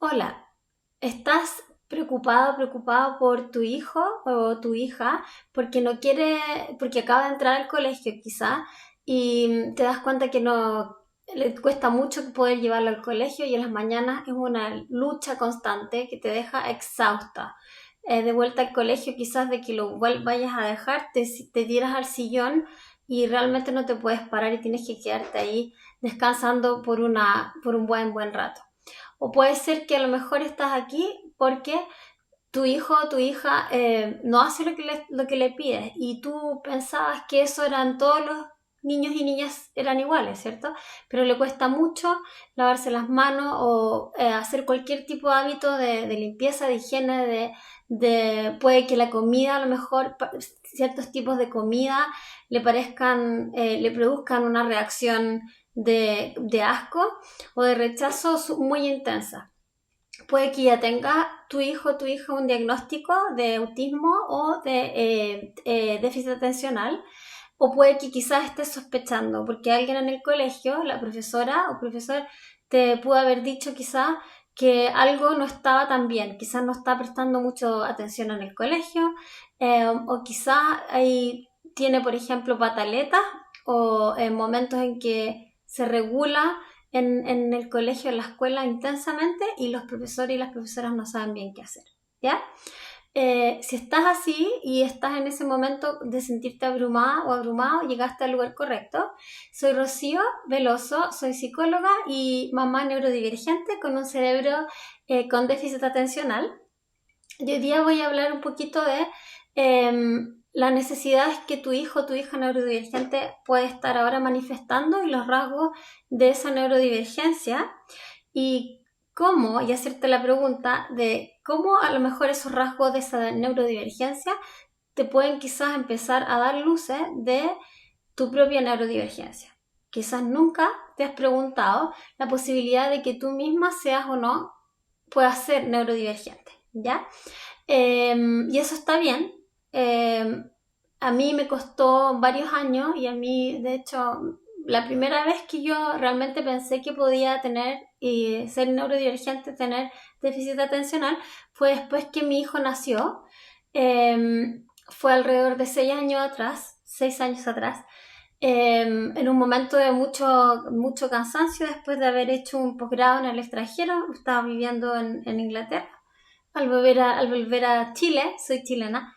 Hola, ¿estás preocupado por tu hijo o tu hija porque no quiere, porque acaba de entrar al colegio quizá y te das cuenta que no le cuesta mucho poder llevarlo al colegio y en las mañanas es una lucha constante que te deja exhausta? De vuelta al colegio quizás de que vayas a dejar, te tiras al sillón y realmente no te puedes parar y tienes que quedarte ahí descansando por un buen rato. O puede ser que a lo mejor estás aquí porque tu hijo o tu hija no hace lo que le pides y tú pensabas que eso eran todos los niños y niñas eran iguales, ¿cierto? Pero le cuesta mucho lavarse las manos o hacer cualquier tipo de hábito de limpieza, de higiene, puede que la comida, a lo mejor ciertos tipos de comida le produzcan una reacción de asco o de rechazo muy intensa. Puede que ya tenga tu hijo o tu hija un diagnóstico de autismo o de déficit atencional, o puede que quizás estés sospechando, porque alguien en el colegio, la profesora o profesor, te pudo haber dicho quizás que algo no estaba tan bien, quizás no está prestando mucho atención en el colegio, o quizás ahí tiene, por ejemplo, pataletas o momentos en que se regula en el colegio, en la escuela intensamente y los profesores y las profesoras no saben bien qué hacer, ¿ya? Si estás así y estás en ese momento de sentirte abrumada o abrumado, llegaste al lugar correcto. Soy Rocío Veloso, soy psicóloga y mamá neurodivergente con un cerebro con déficit atencional. Y hoy día voy a hablar un poquito de las necesidades que tu hijo o tu hija neurodivergente puede estar ahora manifestando y los rasgos de esa neurodivergencia y cómo, y hacerte la pregunta de cómo a lo mejor esos rasgos de esa neurodivergencia te pueden quizás empezar a dar luces de tu propia neurodivergencia. Quizás nunca te has preguntado la posibilidad de que tú misma seas o no puedas ser neurodivergente, ¿ya? Y eso está bien. A mí me costó varios años y a mí, de hecho, la primera vez que yo realmente pensé que podía tener y ser neurodivergente, tener déficit atencional, fue después que mi hijo nació. Fue alrededor de 6 años atrás, 6 años atrás, en un momento de mucho cansancio después de haber hecho un posgrado en el extranjero. Estaba viviendo en Inglaterra. Al volver a Chile, soy chilena,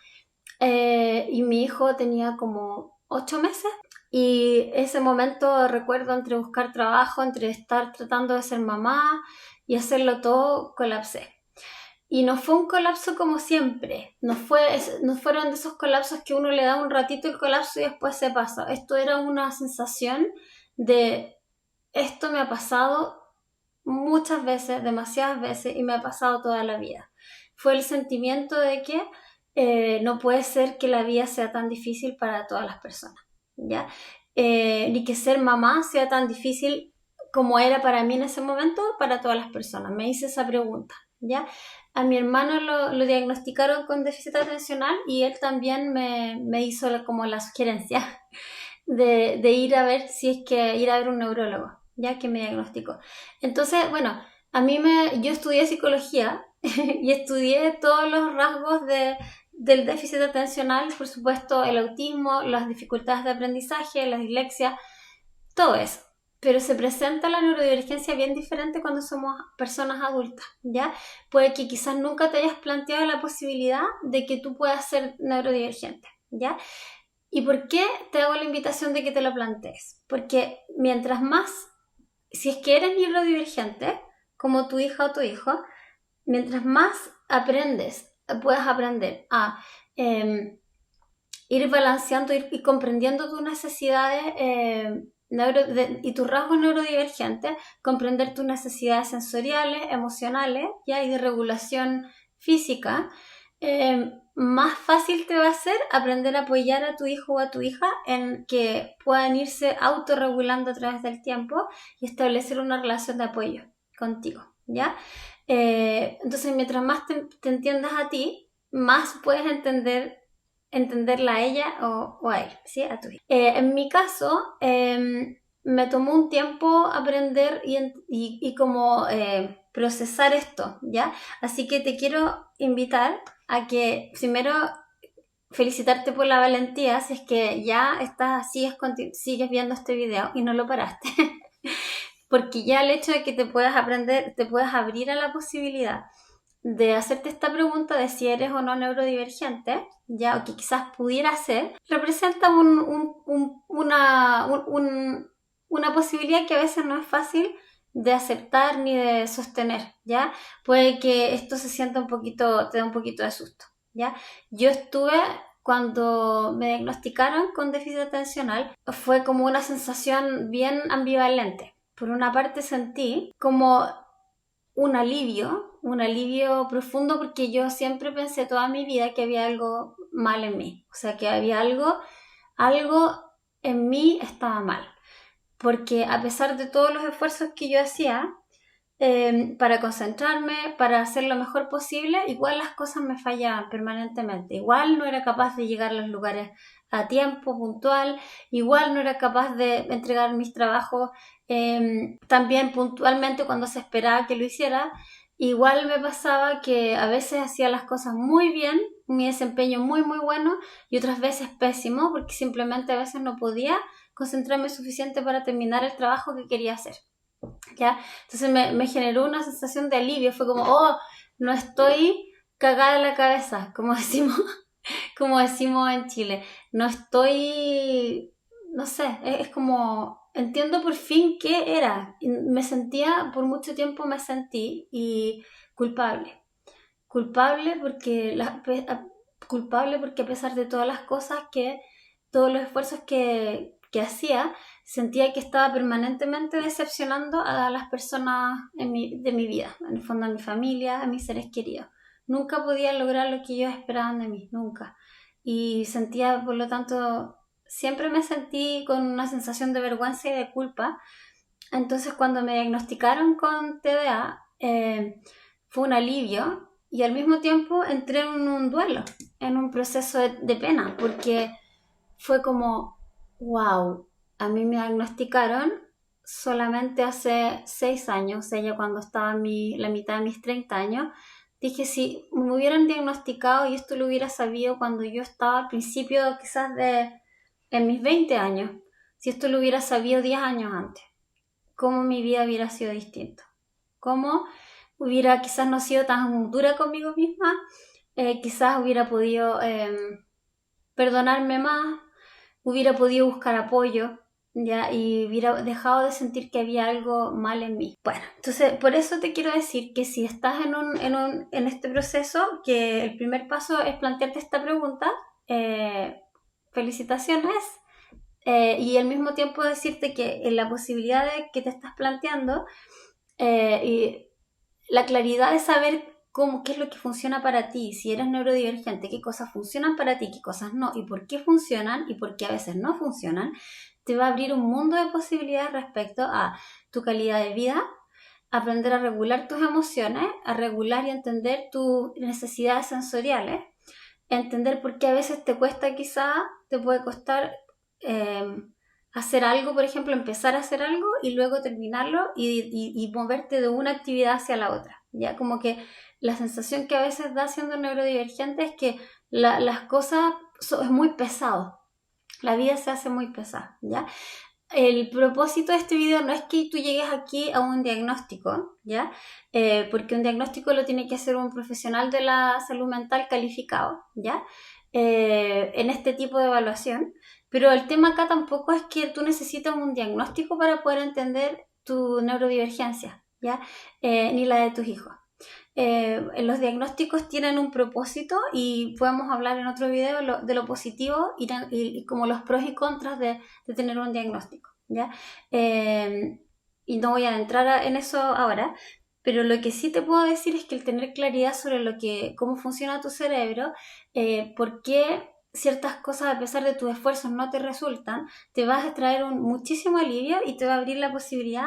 y mi hijo tenía como 8 meses. Y ese momento recuerdo entre buscar trabajo, entre estar tratando de ser mamá y hacerlo todo, colapsé. Y no fue un colapso como siempre, no fueron de esos colapsos que uno le da un ratito el colapso y después se pasa. Esto era una sensación de esto me ha pasado muchas veces, demasiadas veces, y me ha pasado toda la vida. Fue el sentimiento de que no puede ser que la vida sea tan difícil para todas las personas, ¿ya? Ni que ser mamá sea tan difícil como era para mí en ese momento, para todas las personas. Me hice esa pregunta, ¿ya? A mi hermano lo diagnosticaron con déficit atencional y él también me hizo como la sugerencia de ir a ver si es que ir a ver un neurólogo, ya que me diagnosticó. Entonces, bueno, yo estudié psicología y estudié todos los rasgos del déficit atencional, por supuesto, el autismo, las dificultades de aprendizaje, la dislexia, todo eso. Pero se presenta la neurodivergencia bien diferente cuando somos personas adultas, ¿ya? Puede que quizás nunca te hayas planteado la posibilidad de que tú puedas ser neurodivergente, ¿ya? ¿Y por qué te hago la invitación de que te lo plantees? Porque mientras más, si es que eres neurodivergente, como tu hija o tu hijo, mientras más puedas aprender a ir balanceando y comprendiendo tus necesidades y tus rasgos neurodivergentes, comprender tus necesidades sensoriales, emocionales, ¿ya? Y de regulación física, más fácil te va a ser aprender a apoyar a tu hijo o a tu hija en que puedan irse autorregulando a través del tiempo y establecer una relación de apoyo contigo, ¿ya? Entonces, mientras más te entiendas a ti, más puedes entenderla a ella o a él, ¿sí? A tu hija. En mi caso, me tomó un tiempo aprender y como procesar esto, ¿ya? Así que te quiero invitar a que primero felicitarte por la valentía, si es que ya sigues viendo este video y no lo paraste. Porque ya el hecho de que te puedas abrir a la posibilidad de hacerte esta pregunta de si eres o no neurodivergente, ya, o que quizás pudiera ser, representa una posibilidad que a veces no es fácil de aceptar ni de sostener, ¿ya? Puede que esto te da un poquito de susto, ¿ya? Cuando me diagnosticaron con déficit atencional, fue como una sensación bien ambivalente. Por una parte sentí como un alivio profundo, porque yo siempre pensé toda mi vida que había algo mal en mí, o sea, que había algo en mí estaba mal, porque a pesar de todos los esfuerzos que yo hacía para concentrarme, para hacer lo mejor posible, igual las cosas me fallaban permanentemente, igual no era capaz de llegar a los lugares a tiempo, puntual, igual no era capaz de entregar mis trabajos también puntualmente cuando se esperaba que lo hiciera. Igual me pasaba que a veces hacía las cosas muy bien, mi desempeño muy muy bueno, y otras veces pésimo, porque simplemente a veces no podía concentrarme suficiente para terminar el trabajo que quería hacer, ¿ya? Entonces me generó una sensación de alivio, fue como, oh, no estoy cagada en la cabeza, como decimos en Chile, no estoy, no sé, es como, entiendo por fin qué era. Por mucho tiempo me sentí culpable, culpable porque, culpable porque a pesar de todos los esfuerzos que hacía, sentía que estaba permanentemente decepcionando a las personas de mi vida, en el fondo a mi familia, a mis seres queridos. Nunca podía lograr lo que ellos esperaban de mí, nunca. Y por lo tanto, siempre me sentí con una sensación de vergüenza y de culpa. Entonces, cuando me diagnosticaron con TDA, fue un alivio, y al mismo tiempo entré en un duelo, en un proceso de pena, porque fue como, wow, a mí me diagnosticaron solamente hace 6 años, o sea, ya cuando estaba en la mitad de mis 30 años. Dije, si me hubieran diagnosticado y esto lo hubiera sabido cuando yo estaba al principio quizás en mis 20 años, si esto lo hubiera sabido 10 años antes, cómo mi vida hubiera sido distinta, cómo hubiera quizás no sido tan dura conmigo misma, quizás hubiera podido perdonarme más, hubiera podido buscar apoyo, ¿ya? Y hubiera dejado de sentir que había algo mal en mí. Bueno, entonces por eso te quiero decir que si estás en este proceso, que el primer paso es plantearte esta pregunta, felicitaciones, y al mismo tiempo decirte que en la posibilidad de que te estás planteando, y la claridad de saber qué es lo que funciona para ti, si eres neurodivergente, qué cosas funcionan para ti, qué cosas no, y por qué funcionan y por qué a veces no funcionan, te va a abrir un mundo de posibilidades respecto a tu calidad de vida, aprender a regular tus emociones, a regular y entender tus necesidades sensoriales, entender por qué a veces te puede costar hacer algo, por ejemplo, empezar a hacer algo y luego terminarlo y moverte de una actividad hacia la otra, ¿ya? Como que la sensación que a veces da siendo neurodivergente es que las cosas es muy pesado, la vida se hace muy pesada, ¿ya? El propósito de este video no es que tú llegues aquí a un diagnóstico, ¿ya? Porque un diagnóstico lo tiene que hacer un profesional de la salud mental calificado, ¿ya? En este tipo de evaluación. Pero el tema acá tampoco es que tú necesitas un diagnóstico para poder entender tu neurodivergencia, ¿ya? Ni la de tus hijos. Los diagnósticos tienen un propósito, y podemos hablar en otro video de lo positivo y como los pros y contras de tener un diagnóstico, ¿ya? Y no voy a entrar en eso ahora, pero lo que sí te puedo decir es que el tener claridad sobre cómo funciona tu cerebro, por qué ciertas cosas a pesar de tus esfuerzos no te resultan, te vas a traer muchísimo alivio y te va a abrir la posibilidad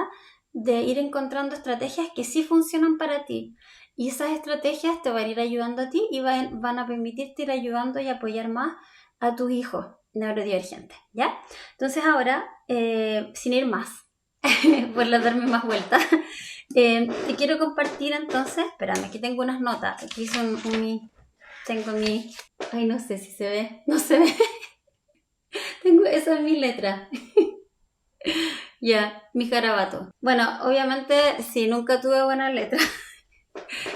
de ir encontrando estrategias que sí funcionan para ti. Y esas estrategias te van a ir ayudando a ti y van a permitirte ir ayudando y apoyar más a tus hijos neurodivergentes, ¿ya? Entonces ahora, sin ir más, por darme más vueltas, Te quiero compartir entonces, espérame, aquí tengo unas notas, aquí tengo mi, ay no sé si se ve, no se ve, tengo, esa es mi letra, ya, mi garabato. Bueno, obviamente sí, nunca tuve buena letra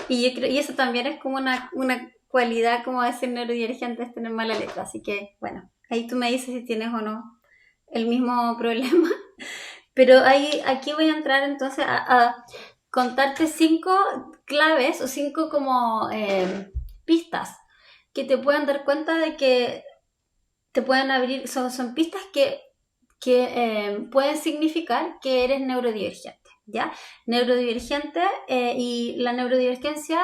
y, y eso también es como una cualidad como de ser neurodivergente, es tener mala letra, así que bueno, ahí tú me dices si tienes o no el mismo problema. Pero aquí voy a entrar entonces a contarte 5 claves o 5 como pistas que te puedan dar cuenta de que te pueden abrir, son pistas que pueden significar que eres neurodivergente, ¿ya? Neurodivergente y la neurodivergencia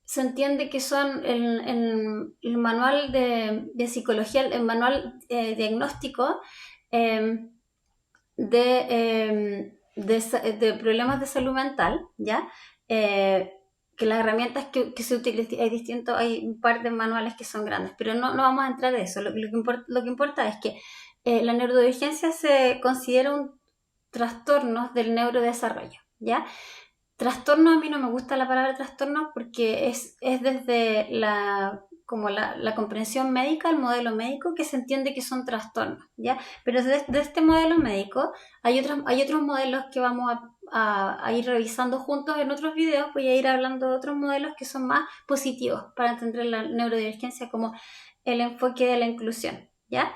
se entiende que son el manual de psicología, el manual diagnóstico eh, de problemas de salud mental, ¿ya? Que las herramientas que se utilizan, hay un par de manuales que son grandes, pero no vamos a entrar en eso. Lo que importa es que la neurodivergencia se considera un trastorno del neurodesarrollo, ¿ya? Trastorno, a mí no me gusta la palabra trastorno porque es desde como la comprensión médica, el modelo médico, que se entiende que son trastornos, ¿ya? Pero desde este modelo médico hay otros modelos que vamos a ir revisando juntos en otros videos. Voy a ir hablando de otros modelos que son más positivos para entender la neurodivergencia como el enfoque de la inclusión, ¿ya?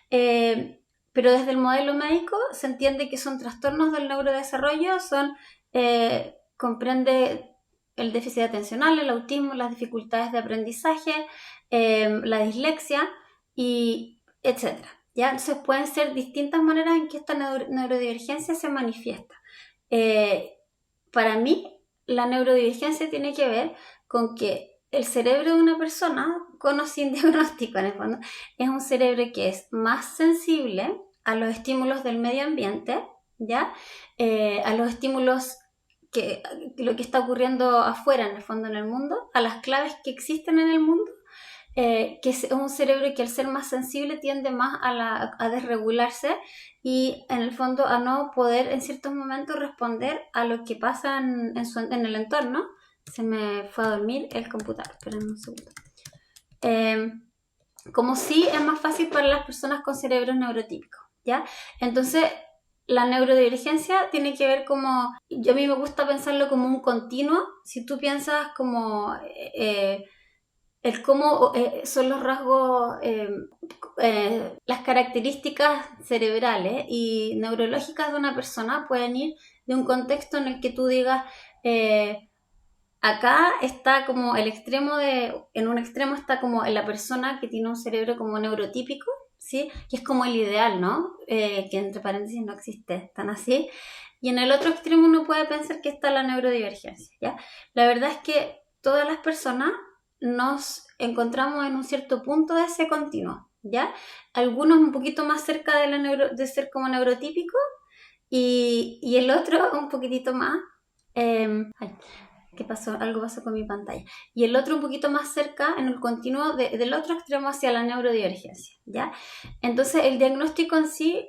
Pero desde el modelo médico se entiende que son trastornos del neurodesarrollo, comprende el déficit atencional, el autismo, las dificultades de aprendizaje, la dislexia, y etcétera. ¿Ya? Entonces pueden ser distintas maneras en que esta neurodivergencia se manifiesta. Para mí, la neurodivergencia tiene que ver con que el cerebro de una persona, con o sin diagnóstico en el fondo, es un cerebro que es más sensible a los estímulos del medio ambiente, ¿ya? A los estímulos lo que está ocurriendo afuera, en el fondo, en el mundo, a las claves que existen en el mundo, que es un cerebro que al ser más sensible tiende más a desregularse y en el fondo a no poder en ciertos momentos responder a lo que pasa en el entorno. Se me fue a dormir el computador, esperen un segundo. Como si es más fácil para las personas con cerebros neurotípicos, ¿ya? Entonces, la neurodivergencia tiene que ver como, a mí me gusta pensarlo como un continuo. Si tú piensas como el cómo son los rasgos, las características cerebrales y neurológicas de una persona pueden ir de un contexto en el que tú digas, acá está como en un extremo está como la persona que tiene un cerebro como neurotípico, ¿sí? Que es como el ideal, ¿no? Que entre paréntesis no existe tan así. Y en el otro extremo uno puede pensar que está la neurodivergencia, ¿ya? La verdad es que todas las personas nos encontramos en un cierto punto de ese continuo, ¿ya? Algunos un poquito más cerca de ser como neurotípico y el otro un poquitito más... ¿qué pasó? Algo pasó con mi pantalla. Y el otro un poquito más cerca, en el continuo del otro extremo hacia la neurodivergencia, ¿ya? Entonces, el diagnóstico en sí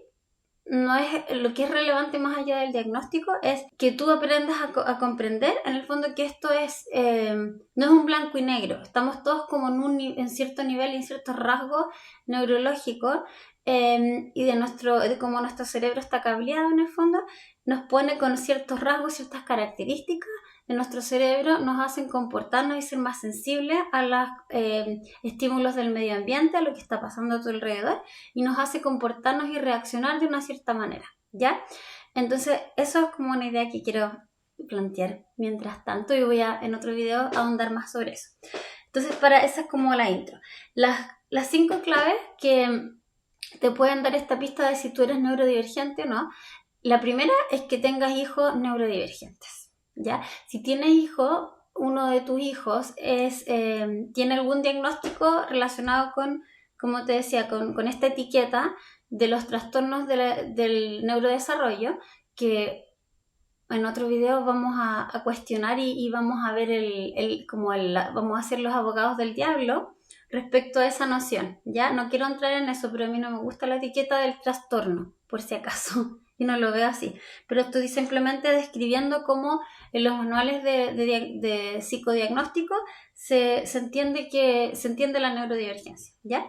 no es lo que es relevante. Más allá del diagnóstico es que tú aprendas a comprender en el fondo que esto no es un blanco y negro. Estamos todos como en cierto nivel y en ciertos rasgos neurológicos, y de cómo nuestro cerebro está cableado en el fondo nos pone con ciertos rasgos, ciertas características de nuestro cerebro, nos hacen comportarnos y ser más sensibles a los estímulos del medio ambiente, a lo que está pasando a tu alrededor, y nos hace comportarnos y reaccionar de una cierta manera, ¿ya? Entonces, eso es como una idea que quiero plantear mientras tanto, y voy en otro video a ahondar más sobre eso. Entonces, esa es como la intro. Las 5 claves que te pueden dar esta pista de si tú eres neurodivergente o no. La primera es que tengas hijos neurodivergentes, ¿ya? Si tienes hijos, uno de tus hijos tiene algún diagnóstico relacionado con, como te decía, con esta etiqueta de los trastornos del neurodesarrollo, que en otro video vamos a cuestionar y vamos a ver vamos a ser los abogados del diablo respecto a esa noción, ¿ya? No quiero entrar en eso, pero a mí no me gusta la etiqueta del trastorno, por si acaso. y no lo veo así. Pero estoy simplemente describiendo cómo en los manuales de psicodiagnóstico se entiende la neurodivergencia, ¿ya?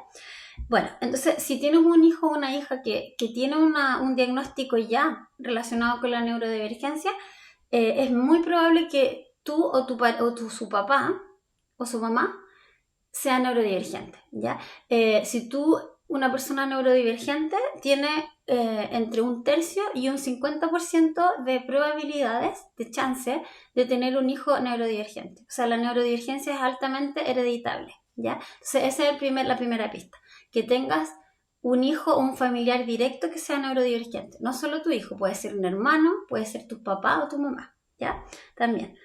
Bueno, entonces si tienes un hijo o una hija que tiene un diagnóstico ya relacionado con la neurodivergencia, es muy probable que tú o su papá o su mamá sea neurodivergente, ¿ya? Si tú, una persona neurodivergente, tiene entre 1/3 y un 50% de probabilidades, de chance, de tener un hijo neurodivergente. O sea, la neurodivergencia es altamente hereditable, ¿ya? Entonces, esa es la primera pista. Que tengas un hijo o un familiar directo que sea neurodivergente. No solo tu hijo, puede ser un hermano, puede ser tu papá o tu mamá, ¿ya? También.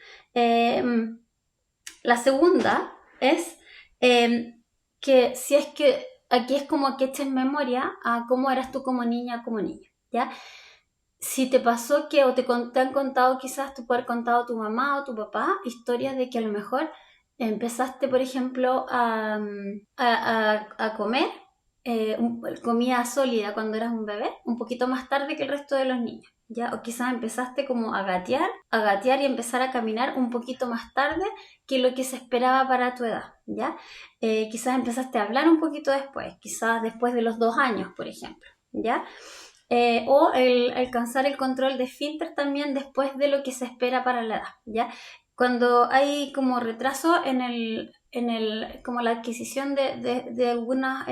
La segunda es que si es que aquí es como que eches memoria a cómo eras tú como niña, ¿ya? Si te pasó que te han contado, quizás tú puedes haber contado tu mamá o tu papá, historias de que a lo mejor empezaste, por ejemplo, a comer comida sólida cuando eras un bebé, un poquito más tarde que el resto de los niños, ¿ya? O quizás empezaste como a gatear y empezar a caminar un poquito más tarde que lo que se esperaba para tu edad, ¿ya? Quizás empezaste a hablar un poquito después, quizás después de los 2 años, por ejemplo, ¿ya? O el alcanzar el control de esfínter también después de lo que se espera para la edad, ¿ya? Cuando hay como retraso como la adquisición de algunas,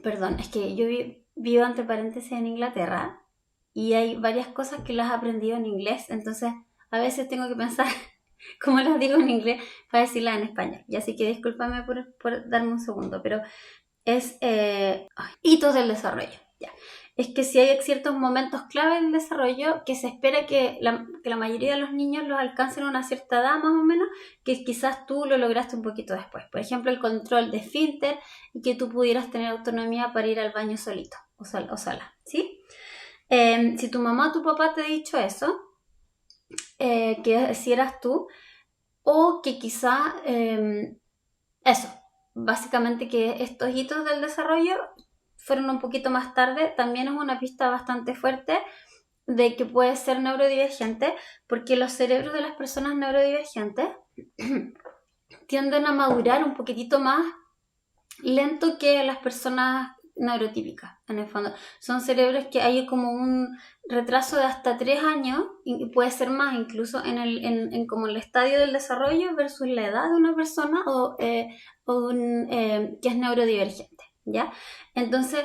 perdón, es que yo vivo entre paréntesis en Inglaterra y hay varias cosas que las he aprendido en inglés, entonces a veces tengo que pensar cómo las digo en inglés para decirlas en español, y así que discúlpame por darme un segundo, pero es hitos del desarrollo, ya. Es que si hay ciertos momentos clave del desarrollo que se espera que la mayoría de los niños los alcancen a una cierta edad más o menos, que quizás tú lo lograste un poquito después. Por ejemplo, el control de esfínter y que tú pudieras tener autonomía para ir al baño solito o sola, ¿sí? Si tu mamá o tu papá te ha dicho eso, que si eras tú, o que quizá eso, básicamente que estos hitos del desarrollo fueron un poquito más tarde, también es una pista bastante fuerte de que puede ser neurodivergente, porque los cerebros de las personas neurodivergentes tienden a madurar un poquitito más lento que las personas neurotípicas, en el fondo. Son cerebros que hay como un retraso de hasta 3 años, y puede ser más incluso, en como el estadio del desarrollo versus la edad de una persona que es neurodivergente, ¿ya? Entonces,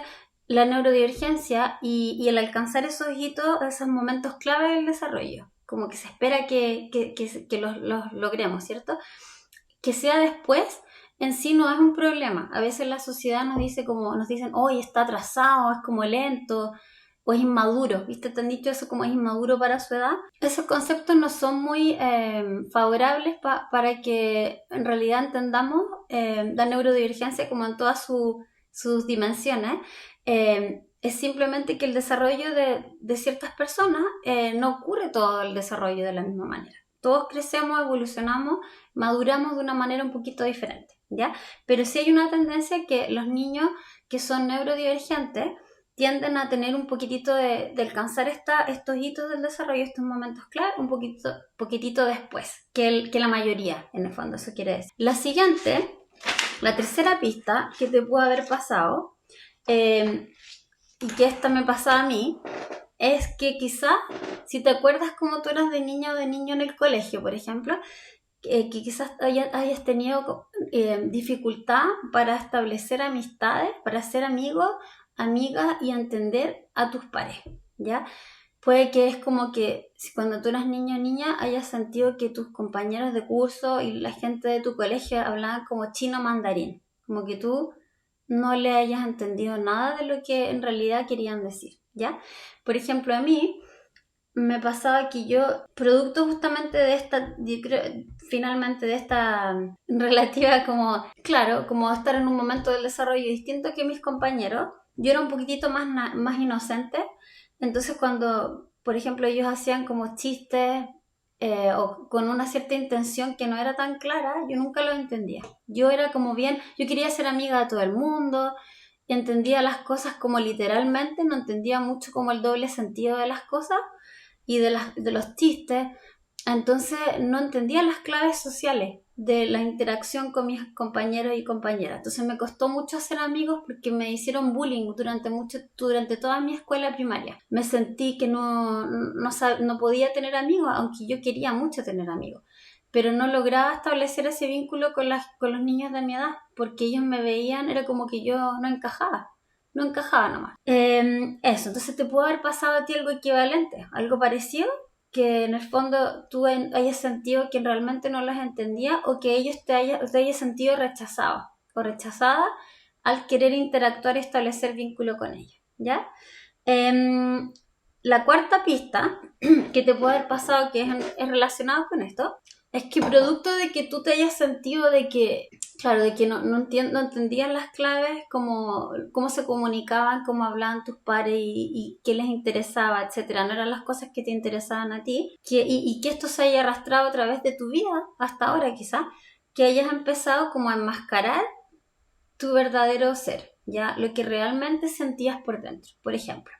la neurodivergencia y el alcanzar esos hitos, esos momentos clave del desarrollo, como que se espera que los logremos, ¿cierto? Que sea después en sí no es un problema. A veces la sociedad nos dicen, hoy está atrasado, es como lento, o es inmaduro, ¿viste? Te han dicho eso como es inmaduro para su edad. Esos conceptos no son muy favorables para que en realidad entendamos la neurodivergencia como en todas sus dimensiones. Es simplemente que el desarrollo de ciertas personas no ocurre todo el desarrollo de la misma manera. Todos crecemos, evolucionamos, maduramos de una manera un poquito diferente, ¿ya? Pero sí hay una tendencia que los niños que son neurodivergentes tienden a tener un poquitito de alcanzar estos hitos del desarrollo, estos momentos clave, un poquitito después que la mayoría, en el fondo, eso quiere decir. La tercera pista que te puede haber pasado, y que esta me pasaba a mí, es que quizás, si te acuerdas cómo tú eras de niña o de niño en el colegio, por ejemplo, que quizás hayas tenido dificultad para establecer amistades, para ser amigos, amigas y entender a tus pares, ¿ya? Puede que es como que cuando tú eras niño o niña hayas sentido que tus compañeros de curso y la gente de tu colegio hablaban como chino mandarín, como que tú no le hayas entendido nada de lo que en realidad querían decir, ¿ya? Por ejemplo, a mí me pasaba que yo, producto justamente de esta, yo creo, finalmente de esta relativa como estar en un momento del desarrollo distinto que mis compañeros, yo era un poquitito más inocente, entonces cuando, por ejemplo, ellos hacían como chistes o con una cierta intención que no era tan clara, yo nunca lo entendía. Yo era como yo quería ser amiga de todo el mundo, entendía las cosas como literalmente, no entendía mucho como el doble sentido de las cosas y de los chistes. Entonces no entendía las claves sociales de la interacción con mis compañeros y compañeras. Entonces me costó mucho hacer amigos porque me hicieron bullying durante toda mi escuela primaria. Me sentí que no podía tener amigos, aunque yo quería mucho tener amigos. Pero no lograba establecer ese vínculo con los niños de mi edad, porque ellos me veían, era como que yo no encajaba nomás. Eso, entonces te puede haber pasado a ti algo equivalente, algo parecido, que en el fondo tú hayas sentido que realmente no los entendía o que ellos te hayas sentido rechazado o rechazada al querer interactuar y establecer vínculo con ellos, ¿ya? La cuarta pista que te puede haber pasado que es relacionado con esto es que producto de que tú te hayas sentido de que, claro, de que no entendían las claves, cómo se comunicaban, cómo hablaban tus pares y qué les interesaba, etcétera. No eran las cosas que te interesaban a ti. Y que esto se haya arrastrado a través de tu vida, hasta ahora quizás, que hayas empezado como a enmascarar tu verdadero ser, ¿ya? Lo que realmente sentías por dentro. Por ejemplo,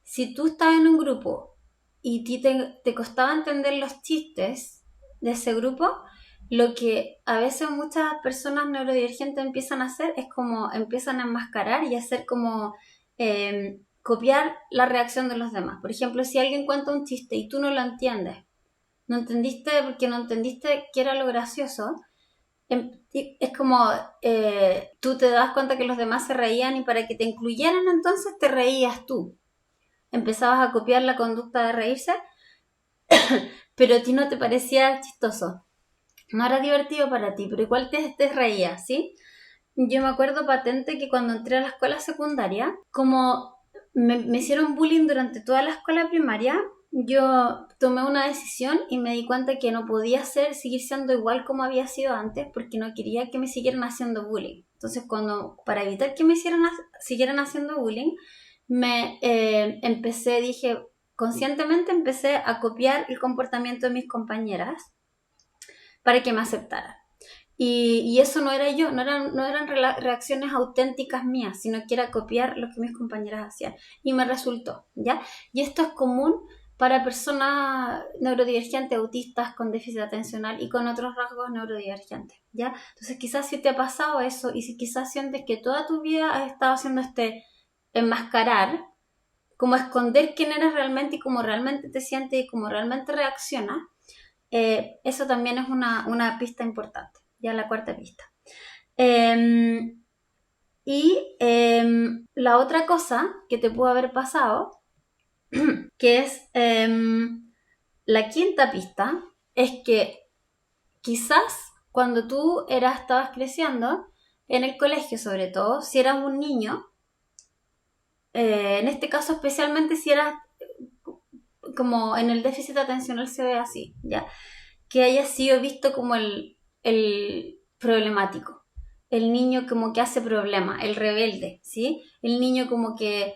si tú estabas en un grupo y te costaba entender los chistes de ese grupo, lo que a veces muchas personas neurodivergentes empiezan a hacer es como empiezan a enmascarar y hacer como copiar la reacción de los demás. Por ejemplo, si alguien cuenta un chiste y tú no lo entiendes, no entendiste porque no entendiste qué era lo gracioso, es como tú te das cuenta que los demás se reían y para que te incluyeran entonces te reías tú. Empezabas a copiar la conducta de reírse, pero a ti no te parecía chistoso. No era divertido para ti, pero igual te reías, ¿sí? Yo me acuerdo patente que cuando entré a la escuela secundaria, como me hicieron bullying durante toda la escuela primaria, yo tomé una decisión y me di cuenta que no podía seguir siendo igual como había sido antes porque no quería que me siguieran haciendo bullying. Entonces, para evitar que siguieran haciendo bullying, conscientemente empecé a copiar el comportamiento de mis compañeras para que me aceptaran. Y eso no era yo, no eran reacciones auténticas mías, sino que era copiar lo que mis compañeras hacían. Y me resultó, ¿ya? Y esto es común para personas neurodivergentes, autistas, con déficit atencional y con otros rasgos neurodivergentes, ¿ya? Entonces quizás si te ha pasado eso y si quizás sientes que toda tu vida has estado haciendo enmascarar, como esconder quién eres realmente y cómo realmente te sientes y cómo realmente reaccionas, eso también es una pista importante, ya la cuarta pista. La otra cosa que te pudo haber pasado, que es la quinta pista, es que quizás cuando tú estabas creciendo, en el colegio sobre todo, si eras un niño, en este caso especialmente si eras como en el déficit atencional se ve así, ¿ya? Que haya sido visto como el problemático, el niño como que hace problema, el rebelde, ¿sí? El niño como que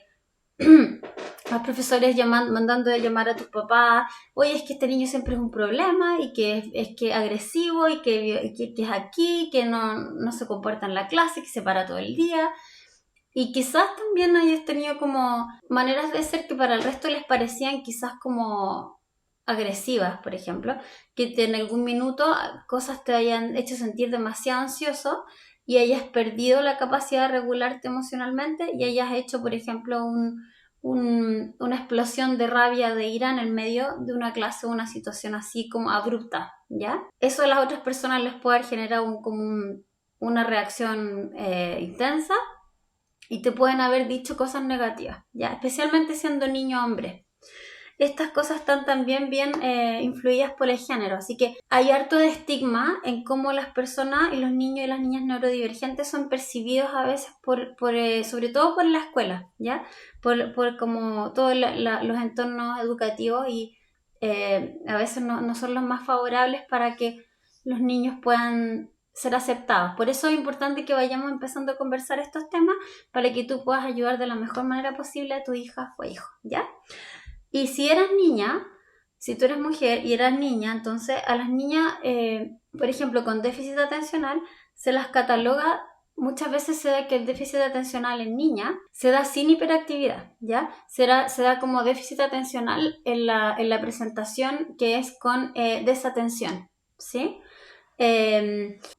los profesores mandando a llamar a tus papás, oye, es que este niño siempre es un problema y que es que agresivo y que es aquí, que no se comporta en la clase, que se para todo el día. Y quizás también hayas tenido como maneras de ser que para el resto les parecían quizás como agresivas, por ejemplo, que en algún minuto cosas te hayan hecho sentir demasiado ansioso y hayas perdido la capacidad de regularte emocionalmente y hayas hecho, por ejemplo, una explosión de rabia, de ira en el medio de una clase o una situación así como abrupta, ¿ya? Eso a las otras personas les puede haber generado una reacción intensa y te pueden haber dicho cosas negativas, ¿ya? Especialmente siendo niño hombre. Estas cosas están también bien influidas por el género, así que hay harto de estigma en cómo las personas y los niños y las niñas neurodivergentes son percibidos a veces sobre todo por la escuela, ¿ya? Por como todos los entornos educativos y a veces no son los más favorables para que los niños puedan ser aceptados. Por eso es importante que vayamos empezando a conversar estos temas para que tú puedas ayudar de la mejor manera posible a tu hija o hijo, ¿ya? Y si eras niña, si tú eres mujer y eras niña, entonces a las niñas, por ejemplo, con déficit atencional, se las cataloga muchas veces se da que el déficit atencional en niñas se da sin hiperactividad, ¿ya? Se da como déficit atencional en la presentación que es con desatención, ¿sí?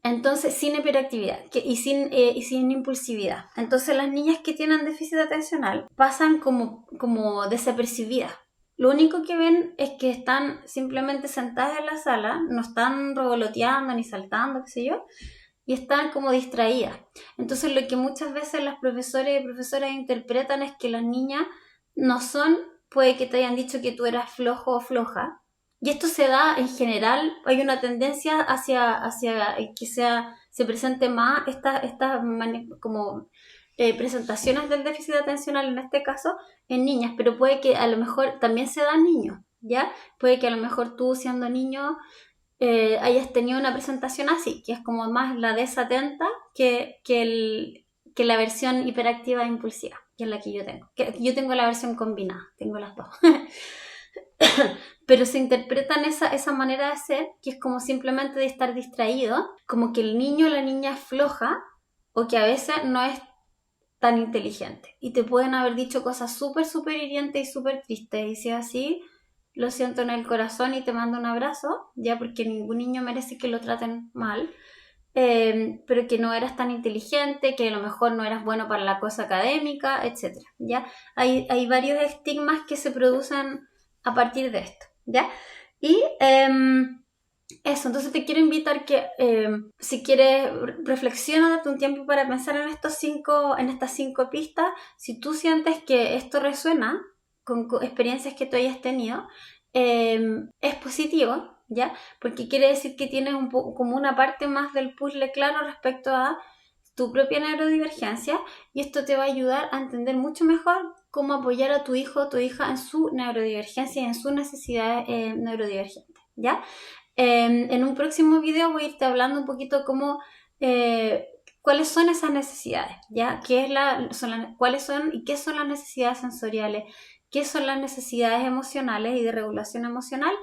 Entonces, sin hiperactividad y sin impulsividad. Entonces, las niñas que tienen déficit atencional pasan como desapercibidas. Lo único que ven es que están simplemente sentadas en la sala, no están revoloteando ni saltando, qué sé yo, y están como distraídas. Entonces, lo que muchas veces las profesores y profesoras interpretan es que las niñas no son, puede que te hayan dicho que tú eras flojo o floja, y esto se da en general, hay una tendencia hacia que se presente más estas como presentaciones del déficit atencional, en este caso, en niñas, pero puede que a lo mejor también se da en niños, ¿ya? Puede que a lo mejor tú siendo niño hayas tenido una presentación así, que es como más la desatenta que la versión hiperactiva e impulsiva, que es la que yo tengo. Que yo tengo la versión combinada, tengo las dos. Pero se interpretan esa manera de ser, que es como simplemente de estar distraído, como que el niño o la niña es floja o que a veces no es tan inteligente. Y te pueden haber dicho cosas súper, súper hirientes y súper tristes. Y si es así, lo siento en el corazón y te mando un abrazo, ya porque ningún niño merece que lo traten mal. Pero que no eras tan inteligente, que a lo mejor no eras bueno para la cosa académica, etc. ¿Ya? Hay varios estigmas que se producen a partir de esto, ¿ya? Y eso, entonces te quiero invitar que si quieres reflexiona, date un tiempo para pensar en estas 5 pistas. Si tú sientes que esto resuena con experiencias que tú hayas tenido, es positivo, ¿ya? Porque quiere decir que tienes como una parte más del puzzle claro respecto a tu propia neurodivergencia, y esto te va a ayudar a entender mucho mejor cómo apoyar a tu hijo o tu hija en su neurodivergencia y en sus necesidades neurodivergentes, ¿ya? En un próximo video voy a irte hablando un poquito cuáles son esas necesidades, ¿ya? ¿Cuáles son y qué son las necesidades sensoriales? ¿Qué son las necesidades emocionales y de regulación emocional?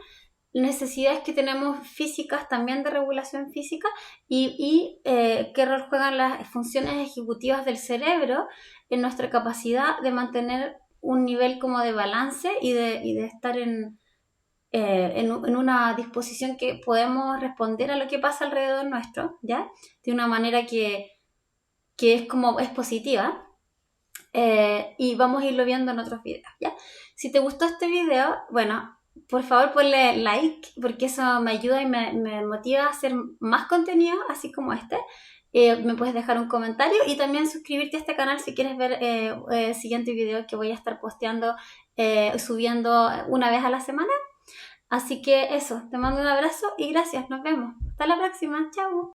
Necesidades que tenemos físicas también de regulación física y qué rol juegan las funciones ejecutivas del cerebro en nuestra capacidad de mantener un nivel como de balance y de estar en una disposición que podemos responder a lo que pasa alrededor nuestro, ¿ya? De una manera que es positiva. Y vamos a irlo viendo en otros videos, ¿ya? Si te gustó este video, bueno, por favor ponle like, porque eso me ayuda y me motiva a hacer más contenido así como este. Me puedes dejar un comentario y también suscribirte a este canal si quieres ver el siguiente video que voy a estar posteando, subiendo una vez a la semana. Así que eso, te mando un abrazo y gracias, nos vemos. Hasta la próxima, chao.